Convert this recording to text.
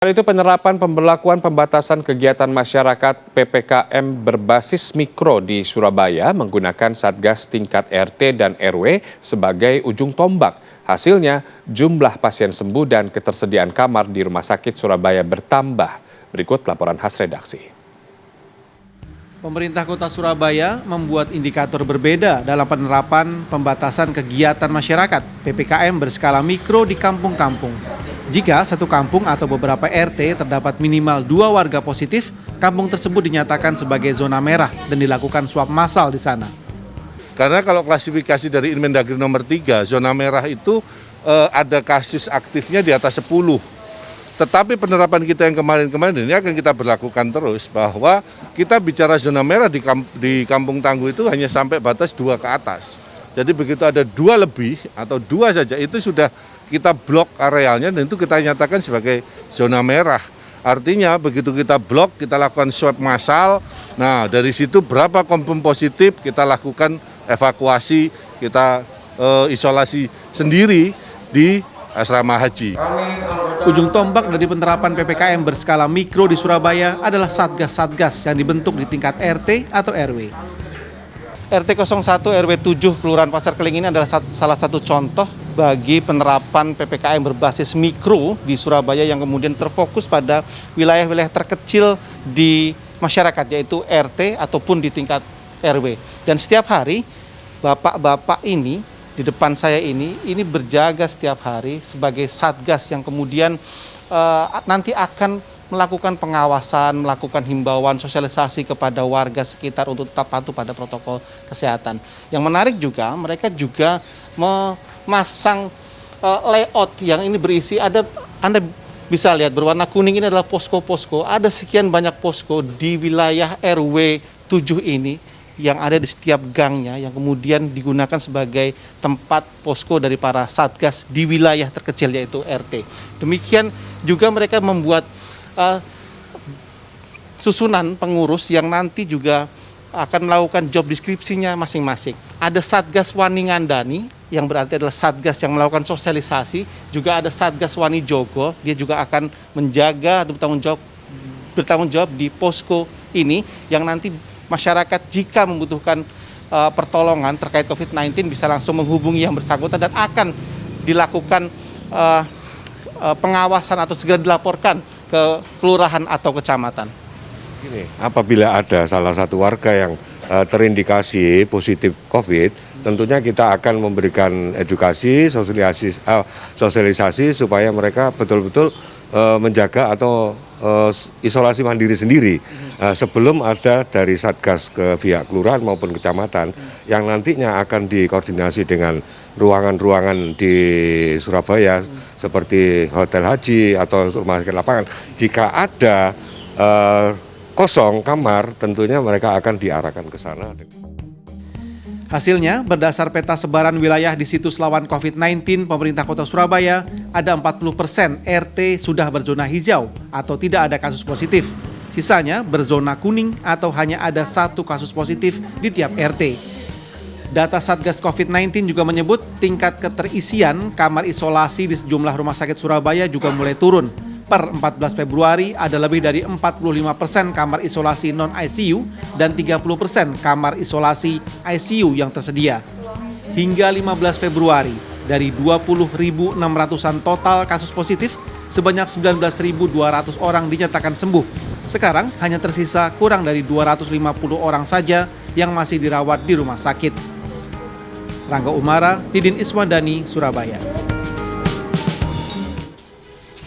Selain itu penerapan pemberlakuan pembatasan kegiatan masyarakat PPKM berbasis mikro di Surabaya menggunakan Satgas tingkat RT dan RW sebagai ujung tombak. Hasilnya jumlah pasien sembuh dan ketersediaan kamar di Rumah Sakit Surabaya bertambah. Berikut laporan khas redaksi. Pemerintah Kota Surabaya membuat indikator berbeda dalam penerapan pembatasan kegiatan masyarakat PPKM berskala mikro di kampung-kampung. Jika satu kampung atau beberapa RT terdapat minimal 2 warga positif, kampung tersebut dinyatakan sebagai zona merah dan dilakukan swab massal di sana. Karena kalau klasifikasi dari Inmendagri nomor 3, zona merah itu ada kasus aktifnya di atas 10. Tetapi penerapan kita yang kemarin-kemarin ini akan kita berlakukan terus, bahwa kita bicara zona merah di Kampung Tangguh itu hanya sampai batas 2 ke atas. Jadi begitu ada 2 lebih atau 2 saja itu sudah kita blok arealnya dan itu kita nyatakan sebagai zona merah. Artinya begitu kita blok, kita lakukan swab massal. Nah dari situ berapa konfirm positif kita lakukan evakuasi, kita isolasi sendiri di asrama haji. Ujung tombak dari penerapan PPKM berskala mikro di Surabaya adalah Satgas-Satgas yang dibentuk di tingkat RT atau RW. RT 01 RW 7 Kelurahan Pasar Keling ini adalah salah satu contoh bagi penerapan PPKM berbasis mikro di Surabaya yang kemudian terfokus pada wilayah-wilayah terkecil di masyarakat, yaitu RT ataupun di tingkat RW. Dan setiap hari bapak-bapak ini di depan saya ini berjaga setiap hari sebagai satgas yang kemudian nanti akan melakukan pengawasan, melakukan himbauan, sosialisasi kepada warga sekitar untuk tetap patuh pada protokol kesehatan. Yang menarik juga, mereka juga memasang layout yang ini berisi, Anda bisa lihat berwarna kuning ini adalah posko-posko. Ada sekian banyak posko di wilayah RW 7 ini yang ada di setiap gangnya yang kemudian digunakan sebagai tempat posko dari para satgas di wilayah terkecil yaitu RT. Demikian juga mereka membuat susunan pengurus yang nanti juga akan melakukan job deskripsinya masing-masing. Ada Satgas Wani Ngandani yang berarti adalah satgas yang melakukan sosialisasi, juga ada Satgas Wani Jogo, dia juga akan menjaga atau bertanggung jawab di posko ini yang nanti masyarakat jika membutuhkan pertolongan terkait COVID-19 bisa langsung menghubungi yang bersangkutan dan akan dilakukan pengawasan atau segera dilaporkan ke kelurahan atau kecamatan. Gini, apabila ada salah satu warga yang terindikasi positif COVID, tentunya kita akan memberikan edukasi, sosialisasi supaya mereka betul-betul menjaga atau isolasi mandiri sendiri sebelum ada dari Satgas ke pihak kelurahan maupun kecamatan yang nantinya akan dikoordinasi dengan ruangan-ruangan di Surabaya seperti hotel haji atau rumah sakit lapangan. Jika ada kosong kamar, tentunya mereka akan diarahkan ke sana. Hasilnya, berdasar peta sebaran wilayah di situs lawan COVID-19 pemerintah Kota Surabaya, ada 40% RT sudah berzona hijau atau tidak ada kasus positif. Sisanya berzona kuning atau hanya ada 1 kasus positif di tiap RT. Data Satgas COVID-19 juga menyebut tingkat keterisian kamar isolasi di sejumlah rumah sakit Surabaya juga mulai turun. Per 14 Februari ada lebih dari 45% kamar isolasi non-ICU dan 30% kamar isolasi ICU yang tersedia. Hingga 15 Februari, dari 20.600-an total kasus positif, sebanyak 19.200 orang dinyatakan sembuh. Sekarang hanya tersisa kurang dari 250 orang saja yang masih dirawat di rumah sakit. Rangga Umara, Didin Iswandani, Surabaya.